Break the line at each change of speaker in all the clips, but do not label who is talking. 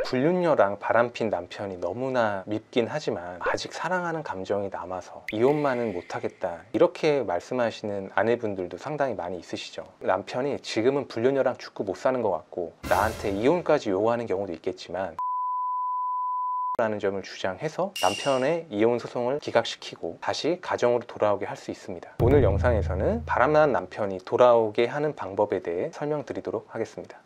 불륜녀랑 바람핀 남편이 너무나 밉긴 하지만 아직 사랑하는 감정이 남아서 이혼만은 못하겠다, 이렇게 말씀하시는 아내분들도 상당히 많이 있으시죠. 남편이 지금은 불륜녀랑 죽고 못 사는 것 같고 나한테 이혼까지 요구하는 경우도 있겠지만 라는 점을 주장해서 남편의 이혼 소송을 기각시키고 다시 가정으로 돌아오게 할 수 있습니다. 오늘 영상에서는 바람난 남편이 돌아오게 하는 방법에 대해 설명드리도록 하겠습니다.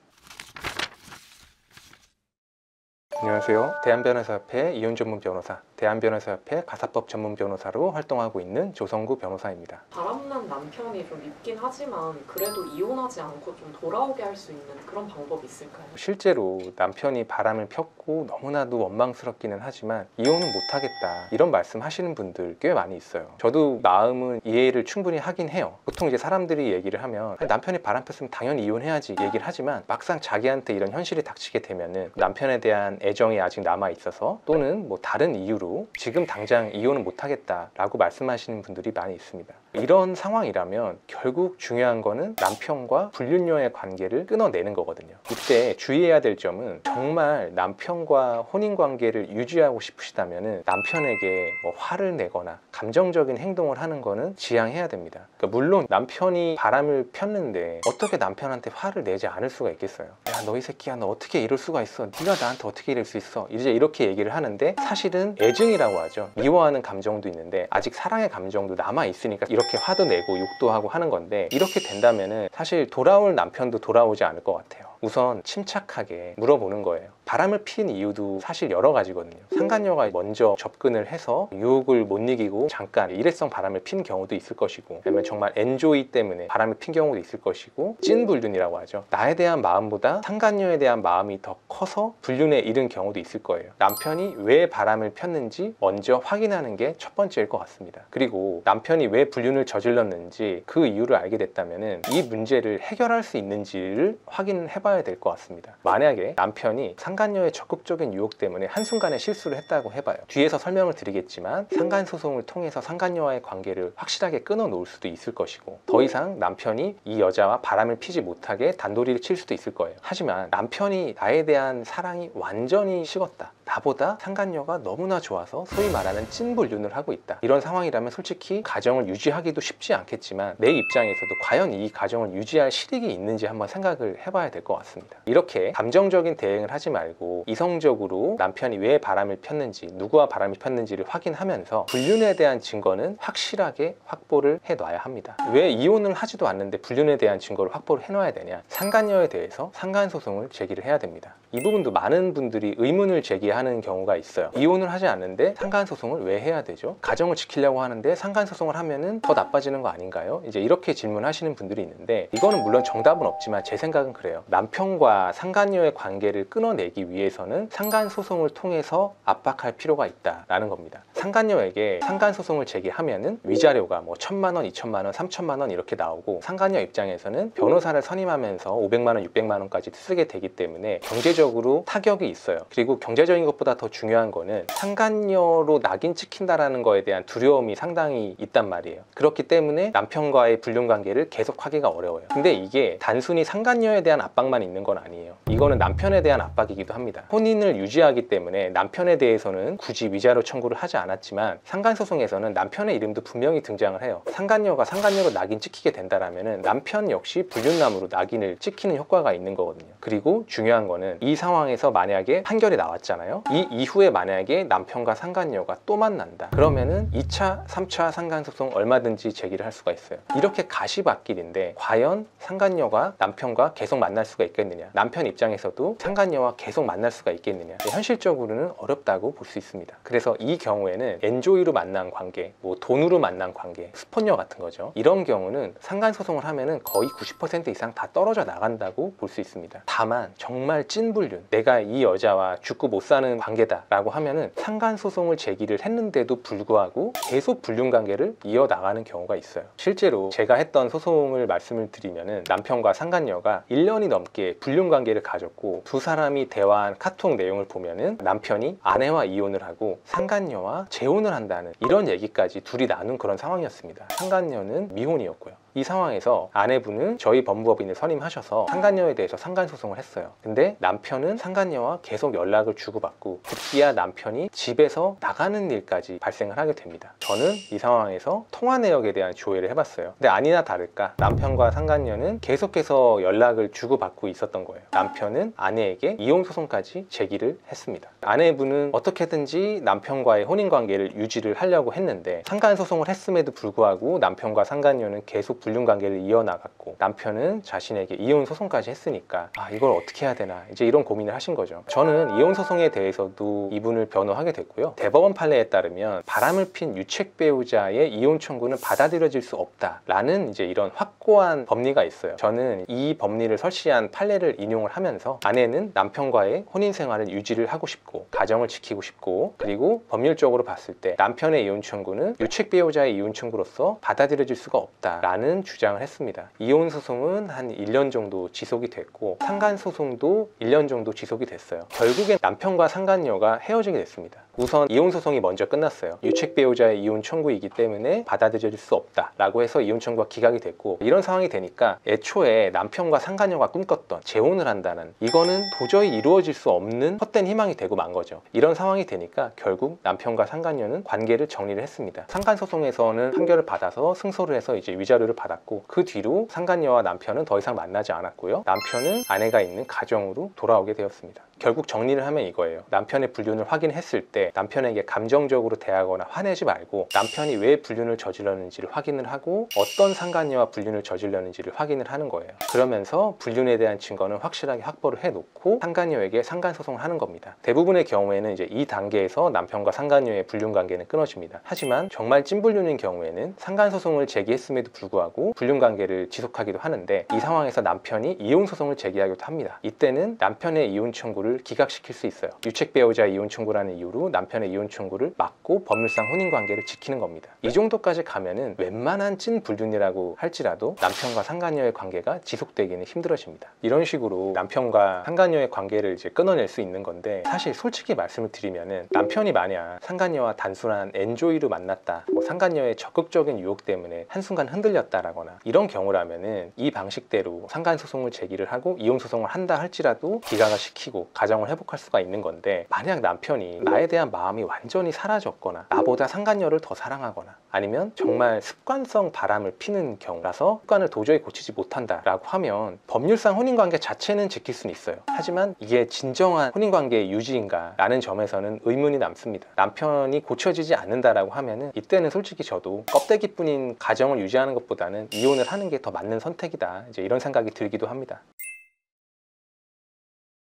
안녕하세요. 대한변호사협회 이혼 전문 변호사, 대한변호사협회 가사법 전문 변호사로 활동하고 있는 조성구 변호사입니다.
바람난 남편이 좀 밉긴 하지만 그래도 이혼하지 않고 좀 돌아오게 할 수 있는 그런 방법이 있을까요?
실제로 남편이 바람을 폈고 너무나도 원망스럽기는 하지만 이혼은 못하겠다, 이런 말씀 하시는 분들 꽤 많이 있어요. 저도 마음은 이해를 충분히 하긴 해요. 보통 이제 사람들이 얘기를 하면 남편이 바람 폈으면 당연히 이혼해야지 얘기를 하지만 막상 자기한테 이런 현실이 닥치게 되면은 남편에 대한 애정이 아직 남아 있어서 또는 뭐 다른 이유로 지금 당장 이혼은 못하겠다 라고 말씀하시는 분들이 많이 있습니다. 이런 상황이라면 결국 중요한 거는 남편과 불륜녀의 관계를 끊어내는 거거든요. 이때 주의해야 될 점은 정말 남편과 혼인관계를 유지하고 싶으시다면 남편에게 뭐 화를 내거나 감정적인 행동을 하는 거는 지양해야 됩니다. 그러니까 물론 남편이 바람을 폈는데 어떻게 남편한테 화를 내지 않을 수가 있겠어요. 야, 너 이 새끼야, 너 어떻게 이럴 수가 있어, 네가 나한테 어떻게 이럴 수 있어, 이제 이렇게 얘기를 하는데 사실은 애증이라고 하죠. 미워하는 감정도 있는데 아직 사랑의 감정도 남아 있으니까 이렇게 화도 내고 욕도 하고 하는 건데, 이렇게 된다면은 사실 돌아올 남편도 돌아오지 않을 것 같아요. 우선 침착하게 물어보는 거예요. 바람을 피는 이유도 사실 여러 가지거든요. 상간녀가 먼저 접근을 해서 유혹을 못 이기고 잠깐 일회성 바람을 핀 경우도 있을 것이고, 아니면 정말 엔조이 때문에 바람을 핀 경우도 있을 것이고, 찐 불륜이라고 하죠. 나에 대한 마음보다 상간녀에 대한 마음이 더 커서 불륜에 이른 경우도 있을 거예요. 남편이 왜 바람을 폈는지 먼저 확인하는 게 첫 번째일 것 같습니다. 그리고 남편이 왜 불륜을 저질렀는지 그 이유를 알게 됐다면 이 문제를 해결할 수 있는지를 확인해봐야 될 것 같습니다. 만약에 남편이 상간녀의 적극적인 유혹 때문에 한순간에 실수를 했다고 해봐요. 뒤에서 설명을 드리겠지만 상간소송을 통해서 상간녀와의 관계를 확실하게 끊어 놓을 수도 있을 것이고, 더 이상 남편이 이 여자와 바람을 피지 못하게 단도리를 칠 수도 있을 거예요. 하지만 남편이 나에 대한 사랑이 완전히 식었다, 나보다 상간녀가 너무나 좋아서 소위 말하는 찐불륜을 하고 있다, 이런 상황이라면 솔직히 가정을 유지하기도 쉽지 않겠지만 내 입장에서도 과연 이 가정을 유지할 실익이 있는지 한번 생각을 해봐야 될 것 같습니다. 이렇게 감정적인 대응을 하지 말고 이성적으로 남편이 왜 바람을 폈는지, 누구와 바람을 폈는지를 확인하면서 불륜에 대한 증거는 확실하게 확보를 해놔야 합니다. 왜 이혼을 하지도 않는데 불륜에 대한 증거를 확보를 해놔야 되냐? 상간녀에 대해서 상간소송을 제기를 해야 됩니다. 이 부분도 많은 분들이 의문을 제기하는 경우가 있어요. 이혼을 하지 않는데 상간소송을 왜 해야 되죠? 가정을 지키려고 하는데 상간소송을 하면은 더 나빠지는 거 아닌가요? 이제 이렇게 질문하시는 분들이 있는데, 이거는 물론 정답은 없지만 제 생각은 그래요. 남편과 상간녀의 관계를 끊어내기 위해서는 상간소송을 통해서 압박할 필요가 있다라는 겁니다. 상간녀에게 상간소송을 제기하면은 위자료가 뭐 1,000만 원, 2,000만 원, 3,000만 원 이렇게 나오고, 상간녀 입장에서는 변호사를 선임하면서 500만 원, 600만 원까지 쓰게 되기 때문에 경제적으로 타격이 있어요. 그리고 경제적인 것보다 더 중요한 거는 상간녀로 낙인 찍힌다라는 거에 대한 두려움이 상당히 있단 말이에요. 그렇기 때문에 남편과의 불륜 관계를 계속하기가 어려워요. 근데 이게 단순히 상간녀에 대한 압박만 있는 건 아니에요. 이거는 남편에 대한 압박이기도 합니다. 혼인을 유지하기 때문에 남편에 대해서는 굳이 위자료 청구를 하지 않았지만 상간소송에서는 남편의 이름도 분명히 등장을 해요. 상간녀가 상간녀로 낙인 찍히게 된다라면 남편 역시 불륜남으로 낙인을 찍히는 효과가 있는 거거든요. 그리고 중요한 거는 이 상황에서 만약에 판결이 나왔잖아요. 이 이후에 만약에 남편과 상간녀가 또 만난다, 그러면은 2차, 3차 상간소송 얼마든지 제기를 할 수가 있어요. 이렇게 가시밭길인데 과연 상간녀가 남편과 계속 만날 수가 있겠느냐, 남편 입장에서도 상간녀와 계속 만날 수가 있겠느냐, 현실적으로는 어렵다고 볼 수 있습니다. 그래서 이 경우에는 엔조이로 만난 관계, 뭐 돈으로 만난 관계, 스폰녀 같은 거죠. 이런 경우는 상간소송을 하면은 거의 90% 이상 다 떨어져 나간다고 볼 수 있습니다. 다만 정말 찐불륜, 내가 이 여자와 죽고 못 사는 관계다 라고 하면은 상간소송을 제기를 했는데도 불구하고 계속 불륜 관계를 이어나가는 경우가 있어요. 실제로 제가 했던 소송을 말씀을 드리면은 남편과 상간녀가 1년이 넘게 불륜 관계를 가졌고, 두 사람이 대화한 카톡 내용을 보면은 남편이 아내와 이혼을 하고 상간녀와 재혼을 한다는 이런 얘기까지 둘이 나눈 그런 상황이었습니다. 상간녀는 미혼이었고요. 이 상황에서 아내분은 저희 법무법인에 선임하셔서 상간녀에 대해서 상간소송을 했어요. 근데 남편은 상간녀와 계속 연락을 주고받고 급기야 남편이 집에서 나가는 일까지 발생을 하게 됩니다. 저는 이 상황에서 통화 내역에 대한 조회를 해봤어요. 근데 아니나 다를까 남편과 상간녀는 계속해서 연락을 주고받고 있었던 거예요. 남편은 아내에게 이혼 소송까지 제기를 했습니다. 아내분은 어떻게든지 남편과의 혼인관계를 유지를 하려고 했는데 상간소송을 했음에도 불구하고 남편과 상간녀는 계속 불륜관계를 이어나갔고 남편은 자신에게 이혼 소송까지 했으니까 이걸 어떻게 해야 되나 이제 이런 고민을 하신 거죠. 저는 이혼 소송에 대해서도 이분을 변호하게 됐고요. 대법원 판례에 따르면 바람을 핀 유책 배우자의 이혼 청구는 받아들여질 수 없다라는 이제 이런 확고한 법리가 있어요. 저는 이 법리를 설치한 판례를 인용을 하면서 아내는 남편과의 혼인 생활을 유지를 하고 싶고 가정을 지키고 싶고 그리고 법률적으로 봤을 때 남편의 이혼 청구는 유책 배우자의 이혼 청구로서 받아들여질 수가 없다라는 주장을 했습니다. 이혼 소송은 한 1년 정도 지속이 됐고 상간 소송도 1년 정도 지속이 됐어요. 결국엔 남편과 상간녀가 헤어지게 됐습니다. 우선 이혼 소송이 먼저 끝났어요. 유책 배우자의 이혼 청구이기 때문에 받아들여질 수 없다라고 해서 이혼 청구가 기각이 됐고 이런 상황이 되니까 애초에 남편과 상간녀가 꿈꿨던 재혼을 한다는 이거는 도저히 이루어질 수 없는 헛된 희망이 되고 만 거죠. 이런 상황이 되니까 결국 남편과 상간녀는 관계를 정리를 했습니다. 상간 소송에서는 판결을 받아서 승소를 해서 이제 위자료를 받았고 그 뒤로 상간녀와 남편은 더 이상 만나지 않았고요. 남편은 아내가 있는 가정으로 돌아오게 되었습니다. 결국 정리를 하면 이거예요. 남편의 불륜을 확인했을 때 남편에게 감정적으로 대하거나 화내지 말고 남편이 왜 불륜을 저질렀는지를 확인을 하고 어떤 상간녀와 불륜을 저질렀는지를 확인을 하는 거예요. 그러면서 불륜에 대한 증거는 확실하게 확보를 해놓고 상간녀에게 상간소송을 하는 겁니다. 대부분의 경우에는 이제 이 단계에서 남편과 상간녀의 불륜 관계는 끊어집니다. 하지만 정말 찐불륜인 경우에는 상간소송을 제기했음에도 불구하고 불륜 관계를 지속하기도 하는데 이 상황에서 남편이 이혼 소송을 제기하기도 합니다. 이때는 남편의 이혼 청구를 기각시킬 수 있어요. 유책 배우자 이혼 청구라는 이유로 남편의 이혼 청구를 막고 법률상 혼인 관계를 지키는 겁니다. 이 정도까지 가면은 웬만한 찐 불륜이라고 할지라도 남편과 상간녀의 관계가 지속되기는 힘들어집니다. 이런 식으로 남편과 상간녀의 관계를 이제 끊어낼 수 있는 건데 사실 솔직히 말씀을 드리면은 남편이 만약 상간녀와 단순한 엔조이로 만났다, 상간녀의 적극적인 유혹 때문에 한순간 흔들렸다라거나 이런 경우라면은 이 방식대로 상간소송을 제기를 하고 이혼 소송을 한다 할지라도 기각을 시키고 가정을 회복할 수가 있는 건데 만약 남편이 나에 대한 마음이 완전히 사라졌거나 나보다 상간녀를 더 사랑하거나 아니면 정말 습관성 바람을 피는 경우라서 습관을 도저히 고치지 못한다라고 하면 법률상 혼인관계 자체는 지킬 수는 있어요. 하지만 이게 진정한 혼인관계의 유지인가 라는 점에서는 의문이 남습니다. 남편이 고쳐지지 않는다라고 하면은 이때는 솔직히 저도 껍데기뿐인 가정을 유지하는 것보다는 이혼을 하는 게 더 맞는 선택이다 이제 이런 생각이 들기도 합니다.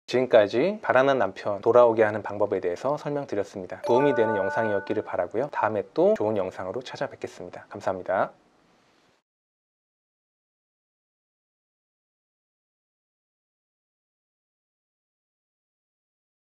지금까지 바람난 남편 돌아오게 하는 방법에 대해서 설명드렸습니다. 도움이 되는 영상이었기를 바라고요. 다음에 또 좋은 영상으로 찾아뵙겠습니다. 감사합니다.